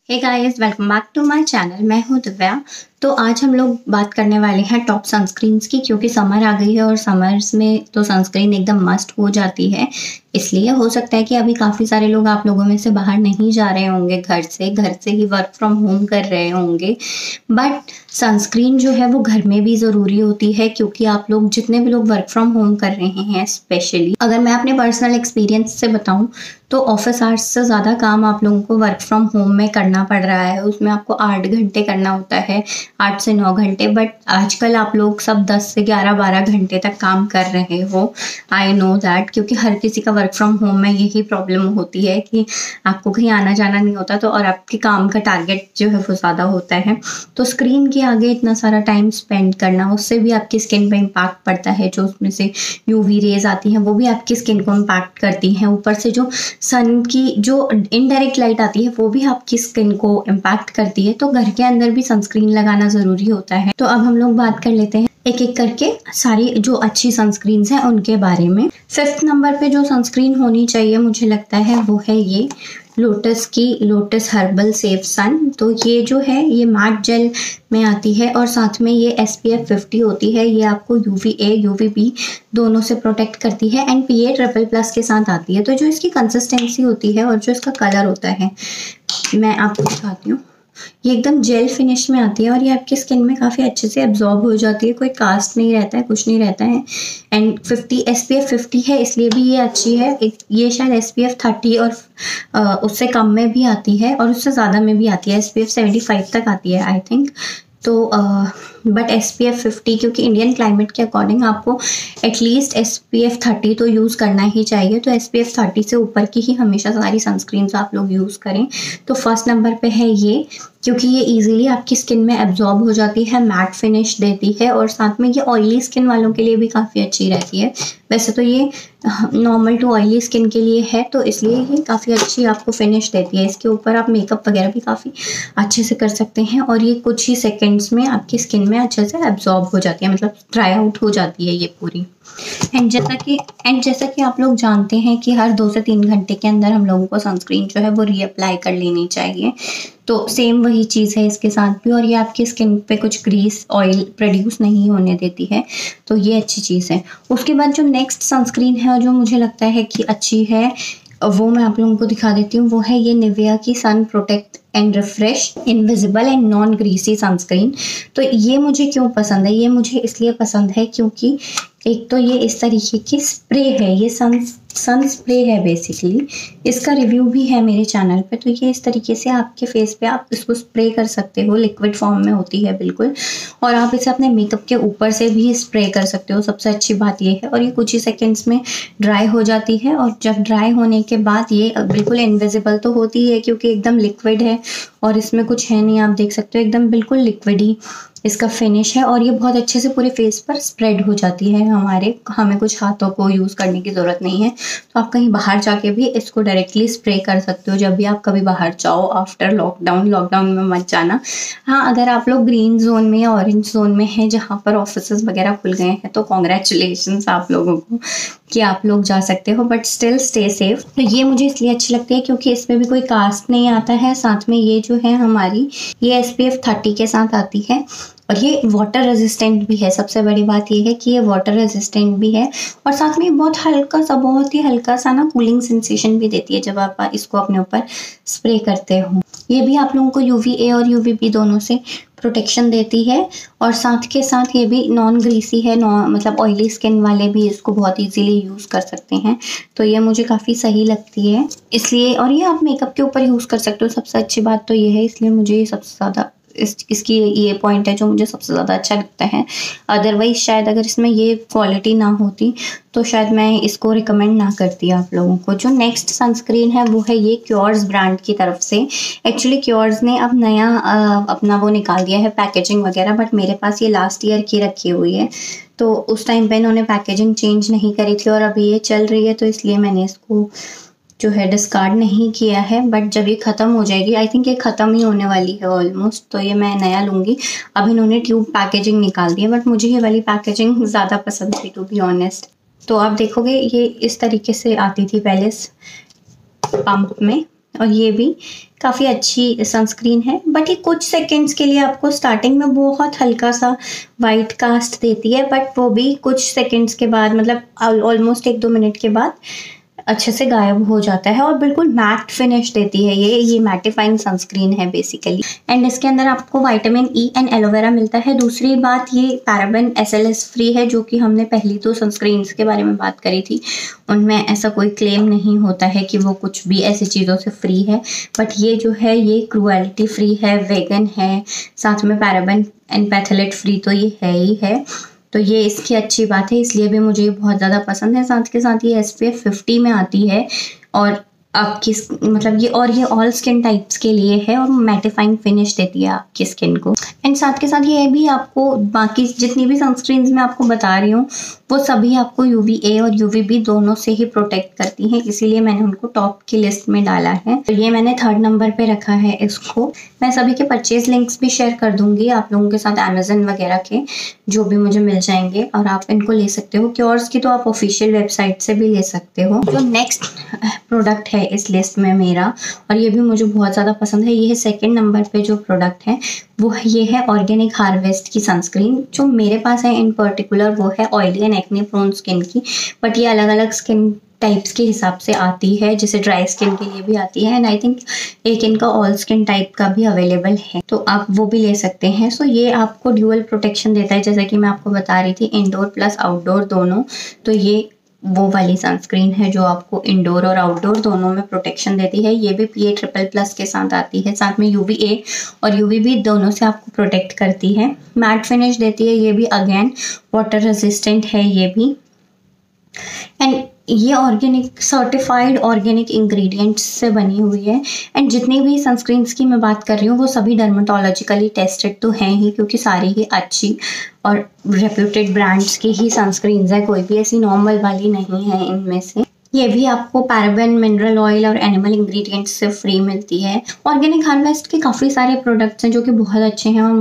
Hey guys, welcome back to my channel. मैं हूं दिव्या। तो आज हम लोग बात करने वाले हैं टॉप सनस्क्रीन्स की, क्योंकि समर आ गई है और समर्स में तो सनस्क्रीन एकदम मस्ट हो जाती है। इसलिए हो सकता है कि अभी काफ़ी सारे लोग आप लोगों में से बाहर नहीं जा रहे होंगे, घर से ही वर्क फ्रॉम होम कर रहे होंगे। बट सनस्क्रीन जो है वो घर में भी ज़रूरी होती है, क्योंकि आप लोग जितने भी लोग वर्क फ्रॉम होम कर रहे हैं, स्पेशली अगर मैं अपने पर्सनल एक्सपीरियंस से बताऊँ तो ऑफिस आवर्स से ज़्यादा काम आप लोगों को वर्क फ्रॉम होम में करना पड़ रहा है। उसमें आपको 8 घंटे करना होता है, 8 से 9 घंटे। बट आजकल आप लोग सब 10 से 11-12 घंटे तक काम कर रहे हो। आई नो दैट, क्योंकि हर किसी का वर्क फ्रॉम होम में यही प्रॉब्लम होती है कि आपको कहीं आना जाना नहीं होता, तो और आपके काम का टारगेट जो है वो ज़्यादा होता है। तो स्क्रीन के आगे इतना सारा टाइम स्पेंड करना, उससे भी आपकी स्किन पर इम्पैक्ट पड़ता है। जो उसमें से यूवी रेज आती हैं वो भी आपकी स्किन को इम्पैक्ट करती हैं। ऊपर से जो सन की जो इनडायरेक्ट लाइट आती है वो भी आपकी स्किन को इम्पैक्ट करती है। तो घर के अंदर भी सनस्क्रीन लगाना ज़रूरी होता है। तो अब हम लोग बात कर लेते हैं एक एक करके सारी जो अच्छी सनस्क्रीन्स हैं उनके बारे में। 5th नंबर पे जो सनस्क्रीन होनी चाहिए मुझे लगता है वो है ये लोटस की लोटस हर्बल सेफ सन। तो ये जो है ये मैट जेल में आती है और साथ में ये SPF 50 होती है। ये आपको UVA UVB दोनों से प्रोटेक्ट करती है एंड PA++ के साथ आती है। तो जो इसकी कंसिस्टेंसी होती है और जो इसका कलर होता है मैं आपको दिखाती हूँ। ये एकदम जेल फिनिश में आती है और ये आपकी स्किन में काफ़ी अच्छे से एब्जॉर्ब हो जाती है। कोई कास्ट नहीं रहता है, कुछ नहीं रहता है। एंड SPF 50 है, इसलिए भी ये अच्छी है। ये शायद SPF 30 और उससे कम में भी आती है और उससे ज़्यादा में भी आती है। SPF 75 तक आती है आई थिंक। तो बट SPF 50 क्योंकि इंडियन क्लाइमेट के अकॉर्डिंग आपको एटलीस्ट SPF 30 तो यूज़ करना ही चाहिए। तो SPF 30 से ऊपर की ही हमेशा सारी सनस्क्रीन्स आप लोग यूज़ करें। तो फर्स्ट नंबर पे है ये, क्योंकि ये इजीली आपकी स्किन में एब्जॉर्ब हो जाती है, मैट फिनिश देती है और साथ में ये ऑयली स्किन वालों के लिए भी काफ़ी अच्छी रहती है। वैसे तो ये नॉर्मल टू ऑयली स्किन के लिए है, तो इसलिए ये काफ़ी अच्छी आपको फिनिश देती है। इसके ऊपर आप मेकअप वगैरह भी काफ़ी अच्छे से कर सकते हैं और ये कुछ ही सेकेंड्स में आपकी स्किन में अच्छे से एब्जॉर्ब हो जाती है, मतलब ड्राई आउट हो जाती है ये पूरी। एंड जैसा कि आप लोग जानते हैं कि हर 2 से 3 घंटे के अंदर हम लोगों को सनस्क्रीन जो है वो रीअप्लाई कर लेनी चाहिए। तो सेम वही चीज़ है इसके साथ भी, और ये आपकी स्किन पे कुछ ग्रीस ऑयल प्रोड्यूस नहीं होने देती है, तो ये अच्छी चीज़ है। उसके बाद जो नेक्स्ट सनस्क्रीन है जो मुझे लगता है कि अच्छी है वो मैं आप लोगों को दिखा देती हूँ। वो है ये निविया की sun protect and refresh invisible and non greasy sunscreen. तो ये मुझे क्यों पसंद है? ये मुझे इसलिए पसंद है क्योंकि एक तो ये इस तरीके की स्प्रे है, ये सन स्प्रे है बेसिकली। इसका रिव्यू भी है मेरे चैनल पे। तो ये इस तरीके से आपके फेस पे आप इसको स्प्रे कर सकते हो, लिक्विड फॉर्म में होती है बिल्कुल, और आप इसे अपने मेकअप के ऊपर से भी स्प्रे कर सकते हो। सबसे अच्छी बात ये है, और ये कुछ ही सेकेंड्स में ड्राई हो जाती है। और जब ड्राई होने के बाद ये बिल्कुल इनविजिबल तो होती है क्योंकि एकदम लिक्विड है और इसमें कुछ है नहीं, आप देख सकते हो एकदम बिल्कुल लिक्विड ही इसका फिनिश है। और ये बहुत अच्छे से पूरे फेस पर स्प्रेड हो जाती है। हमें कुछ हाथों को यूज़ करने की ज़रूरत नहीं है। तो आप कहीं बाहर जाके भी इसको डायरेक्टली स्प्रे कर सकते हो जब भी आप कभी बाहर जाओ आफ्टर लॉकडाउन में मत जाना। हाँ, अगर आप लोग ग्रीन जोन में या ऑरेंज जोन में हैं जहाँ पर ऑफिसेज वगैरह खुल गए हैं तो कॉन्ग्रेचुलेशंस आप लोगों को कि आप लोग जा सकते हो, बट स्टिल स्टे सेफ। तो ये मुझे इसलिए अच्छी लगती है क्योंकि इसमें भी कोई कास्ट नहीं आता है। साथ में ये जो है हमारी ये SPF 30 के साथ आती है और ये वाटर रेजिस्टेंट भी है। सबसे बड़ी बात ये है कि ये वाटर रेजिस्टेंट भी है और साथ में बहुत ही हल्का सा ना कूलिंग सेंसेशन भी देती है जब आप इसको अपने ऊपर स्प्रे करते हो। ये भी आप लोगों को UVA और UVB दोनों से प्रोटेक्शन देती है और साथ के साथ ये भी नॉन ग्रीसी है, मतलब ऑयली स्किन वाले भी इसको बहुत इजीली यूज़ कर सकते हैं। तो ये मुझे काफ़ी सही लगती है इसलिए, और ये आप मेकअप के ऊपर यूज़ कर सकते हो। सबसे अच्छी बात तो ये है, इसलिए मुझे ये सबसे ज़्यादा इसकी ये पॉइंट है जो मुझे सबसे ज़्यादा अच्छा लगता है। अदरवाइज शायद अगर इसमें ये क्वालिटी ना होती तो शायद मैं इसको रिकमेंड ना करती आप लोगों को। जो नेक्स्ट सनस्क्रीन है वो है ये क्योर्स ब्रांड की तरफ से। एक्चुअली क्योर्स ने अब नया अपना वो निकाल दिया है पैकेजिंग वगैरह, बट मेरे पास ये लास्ट ईयर की रखी हुई है। तो उस टाइम पे इन्होंने पैकेजिंग चेंज नहीं करी थी और अभी ये चल रही है, तो इसलिए मैंने इसको जो है डिस्कार्ड नहीं किया है। बट जब ये ख़त्म हो जाएगी, आई थिंक ये ख़त्म ही होने वाली है ऑलमोस्ट, तो ये मैं नया लूँगी। अब इन्होंने ट्यूब पैकेजिंग निकाल दी है, बट मुझे ये वाली पैकेजिंग ज़्यादा पसंद थी टू बी ऑनेस्ट। तो आप देखोगे ये इस तरीके से आती थी पहले पंप में, और ये भी काफ़ी अच्छी सनस्क्रीन है, बट ये कुछ सेकंड्स के लिए आपको स्टार्टिंग में बहुत हल्का सा वाइट कास्ट देती है, बट वो भी कुछ सेकंड्स के बाद, मतलब ऑलमोस्ट 1-2 मिनट के बाद अच्छे से गायब हो जाता है और बिल्कुल मैट फिनिश देती है। ये मैटिफाइंग सनस्क्रीन है बेसिकली। एंड इसके अंदर आपको विटामिन ई एंड एलोवेरा मिलता है। दूसरी बात, ये पैराबेन SLS फ्री है, जो कि हमने पहली तो सनस्क्रीन्स के बारे में बात करी थी, उनमें ऐसा कोई क्लेम नहीं होता है कि वो कुछ भी ऐसी चीज़ों से फ्री है, बट ये जो है ये क्रुएल्टी फ्री है, वेगन है, साथ में पैराबेन एंड पैथेलेट फ्री तो ये है ही है। तो ये इसकी अच्छी बात है, इसलिए भी मुझे बहुत ज़्यादा पसंद है। साथ के साथ ये SPF 50 में आती है और आपकी मतलब ये ऑल स्किन टाइप्स के लिए है और मैटिफाइंग फिनिश देती है आपकी स्किन को। एंड साथ के साथ ये भी आपको बाकी जितनी भी सनस्क्रीन्स मैं आपको बता रही हूँ वो सभी आपको UVA और UVB दोनों से ही प्रोटेक्ट करती हैं, इसीलिए मैंने उनको टॉप की लिस्ट में डाला है। तो ये मैंने 3rd नंबर पे रखा है इसको। मैं सभी के परचेज लिंक्स भी शेयर कर दूंगी आप लोगों के साथ, अमेजन वगैरह के जो भी मुझे मिल जाएंगे, और आप इनको ले सकते हो। क्योर्स की तो आप ऑफिशियल वेबसाइट से भी ले सकते हो। जो नेक्स्ट प्रोडक्ट है इस लिस्ट में मेरा, और ये भी मुझे बहुत ज़्यादा पसंद है, ये है 2nd नंबर पे जो प्रोडक्ट है वो ये है ऑर्गेनिक हार्वेस्ट की सनस्क्रीन। जो मेरे पास है इन पर्टिकुलर वो है oily and acne prone skin की, बट ये अलग अलग स्किन टाइप्स के हिसाब से आती है, जैसे ड्राई स्किन के लिए भी आती है, एंड आई थिंक एक इनका ऑल स्किन टाइप का भी अवेलेबल है, तो आप वो भी ले सकते हैं। सो ये आपको ड्यूअल प्रोटेक्शन देता है, जैसा कि मैं आपको बता रही थी, इंडोर प्लस आउटडोर दोनों। तो ये वो वाली सनस्क्रीन है जो आपको इंडोर और आउटडोर दोनों में प्रोटेक्शन देती है। ये भी PA++ के साथ आती है, साथ में UVA और UVB दोनों से आपको प्रोटेक्ट करती है। मैट फिनिश देती है, ये भी अगेन वाटर रेजिस्टेंट है ये भी। एंड ये ऑर्गेनिक सर्टिफाइड ऑर्गेनिक इंग्रेडिएंट्स से बनी हुई है। एंड जितनी भी सनस्क्रीन्स की मैं बात कर रही हूँ वो सभी डर्मेटोलॉजिकली टेस्टेड तो हैं ही, क्योंकि सारी ही अच्छी और रेप्यूटेड ब्रांड्स की ही सनस्क्रीन्स है, कोई भी ऐसी नॉर्मल वाली नहीं है इनमें से। ये भी आपको पैराबेन, मिनरल ऑयल और एनिमल इंग्रेडिएंट्स से फ्री मिलती है। ऑर्गेनिक हार्वेस्ट के काफ़ी सारे प्रोडक्ट्स हैं जो कि बहुत अच्छे हैं, और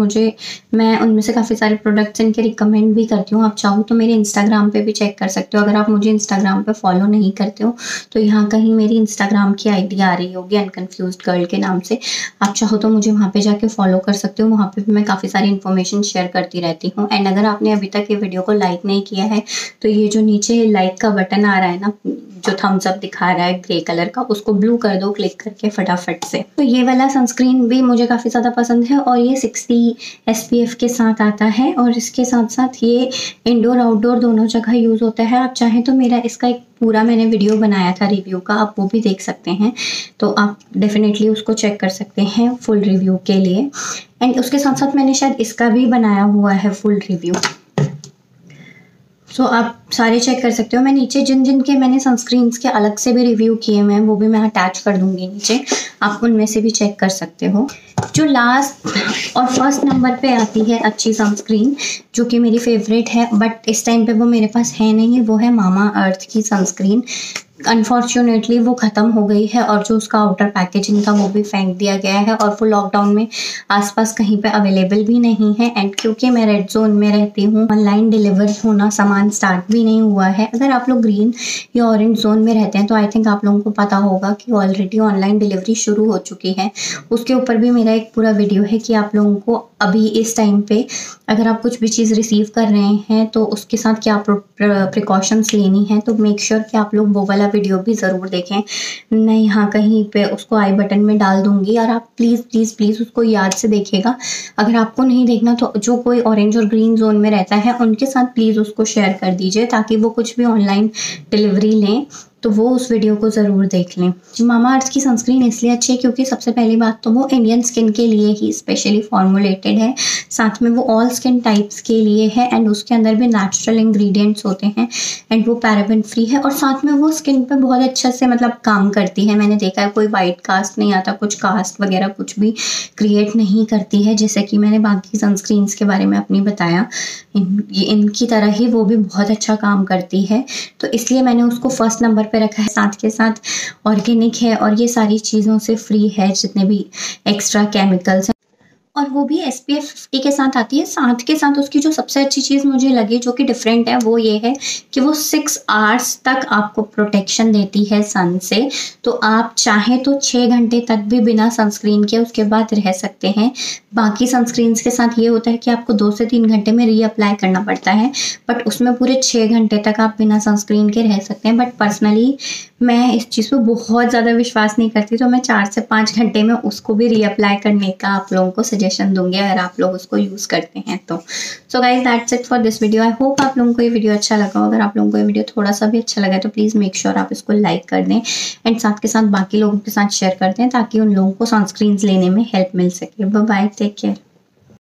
मैं उनमें से काफ़ी सारे प्रोडक्ट्स इनके रिकमेंड भी करती हूँ। आप चाहो तो मेरे इंस्टाग्राम पे भी चेक कर सकते हो। अगर आप मुझे इंस्टाग्राम पे फॉलो नहीं करते हो तो यहाँ कहीं मेरी इंस्टाग्राम की ID आ रही होगी अनकन्फ्यूज्ड गर्ल के नाम से, आप चाहो तो मुझे वहाँ पर जाके फॉलो कर सकते हो। वहाँ पर भी मैं काफ़ी सारी इन्फॉर्मेशन शेयर करती रहती हूँ। एंड अगर आपने अभी तक ये वीडियो को लाइक नहीं किया है तो ये जो नीचे लाइक का बटन आ रहा है ना, जो थम्स अप दिखा रहा है ग्रे कलर का, उसको ब्लू कर दो क्लिक करके फटाफट से। तो ये वाला सनस्क्रीन भी मुझे काफ़ी ज़्यादा पसंद है और ये 60 SPF के साथ आता है, और इसके साथ साथ ये इंडोर आउटडोर दोनों जगह यूज़ होता है। आप चाहें तो मेरा इसका एक पूरा मैंने वीडियो बनाया था रिव्यू का, आप वो भी देख सकते हैं, तो आप डेफिनेटली उसको चेक कर सकते हैं फुल रिव्यू के लिए। एंड उसके साथ साथ मैंने शायद इसका भी बनाया हुआ है फुल रिव्यू, सो आप सारे चेक कर सकते हो। मैं नीचे जिन के मैंने सनस्क्रीन्स के अलग से भी रिव्यू किए हैं वो भी मैं अटैच कर दूंगी नीचे, आप उनमें से भी चेक कर सकते हो। जो लास्ट और 1st नंबर पे आती है अच्छी सनस्क्रीन, जो कि मेरी फेवरेट है बट इस टाइम पे वो मेरे पास है नहीं, वो है मामा अर्थ की सनस्क्रीन। अनफॉर्चुनेटली वो ख़त्म हो गई है और जो उसका आउटर पैकेजिंग था वो भी फेंक दिया गया है, और वो लॉकडाउन में आसपास कहीं पे अवेलेबल भी नहीं है। एंड क्योंकि मैं रेड जोन में रहती हूँ, ऑनलाइन डिलीवर होना सामान स्टार्ट भी नहीं हुआ है। अगर आप लोग ग्रीन या ऑरेंज जोन में रहते हैं तो आई थिंक आप लोगों को पता होगा कि ऑलरेडी ऑनलाइन डिलीवरी शुरू हो चुकी है। उसके ऊपर भी मेरा एक पूरा वीडियो है कि आप लोगों को अभी इस टाइम पे अगर आप कुछ भी चीज़ रिसीव कर रहे हैं तो उसके साथ क्या प्रिकॉशंस लेनी है, तो मेक श्योर कि आप लोग वो वाला वीडियो भी ज़रूर देखें। मैं यहाँ कहीं पे उसको आई बटन में डाल दूंगी, और आप प्लीज़ प्लीज़ प्लीज़ उसको याद से देखिएगा। अगर आपको नहीं देखना तो जो कोई ऑरेंज और ग्रीन जोन में रहता है उनके साथ प्लीज़ उसको शेयर कर दीजिए, ताकि वो कुछ भी ऑनलाइन डिलीवरी लें तो वो उस वीडियो को ज़रूर देख लें। मामा अर्थ की सनस्क्रीन इसलिए अच्छी है क्योंकि सबसे पहली बात तो वो इंडियन स्किन के लिए ही स्पेशली फॉर्मुलेटेड है, साथ में वो ऑल स्किन टाइप्स के लिए है, एंड उसके अंदर भी नेचुरल इंग्रेडिएंट्स होते हैं, एंड वो पैराबेन फ्री है, और साथ में वो स्किन पे बहुत अच्छा से मतलब काम करती है। मैंने देखा है कोई वाइट कास्ट नहीं आता, कुछ कास्ट वगैरह कुछ भी क्रिएट नहीं करती है, जैसे कि मैंने बाकी सनस्क्रीन्स के बारे में अपनी बताया, इनकी तरह ही वो भी बहुत अच्छा काम करती है। तो इसलिए मैंने उसको 1st नंबर पे रखा है। साथ के साथ ऑर्गेनिक है और ये सारी चीज़ों से फ्री है, जितने भी एक्स्ट्रा केमिकल्स हैं। और वो भी SPF 50 के साथ आती है। साथ के साथ उसकी जो सबसे अच्छी चीज़ मुझे लगी जो कि डिफरेंट है वो ये है कि वो 6 आवर्स तक आपको प्रोटेक्शन देती है सन से। तो आप चाहें तो 6 घंटे तक भी बिना सनस्क्रीन के उसके बाद रह सकते हैं। बाकी सनस्क्रीन्स के साथ ये होता है कि आपको 2 से 3 घंटे में रीअप्लाई करना पड़ता है, बट उसमें पूरे 6 घंटे तक आप बिना सनस्क्रीन के रह सकते हैं। बट पर्सनली मैं इस चीज़ पे बहुत ज़्यादा विश्वास नहीं करती, तो मैं 4 से 5 घंटे में उसको भी रीअप्लाई करने का आप लोगों को सजेशन दूंगी अगर आप लोग उसको यूज़ करते हैं तो। So guys that's it for this video. I hope आप लोगों को ये वीडियो अच्छा लगा। अगर आप लोगों को ये वीडियो थोड़ा सा भी अच्छा लगा तो प्लीज़ मेक श्योर आप इसको लाइक कर दें एंड साथ के साथ बाकी लोगों के साथ शेयर कर दें ताकि उन लोगों को सनस्क्रीन्स लेने में हेल्प मिल सके। Bye bye, take care.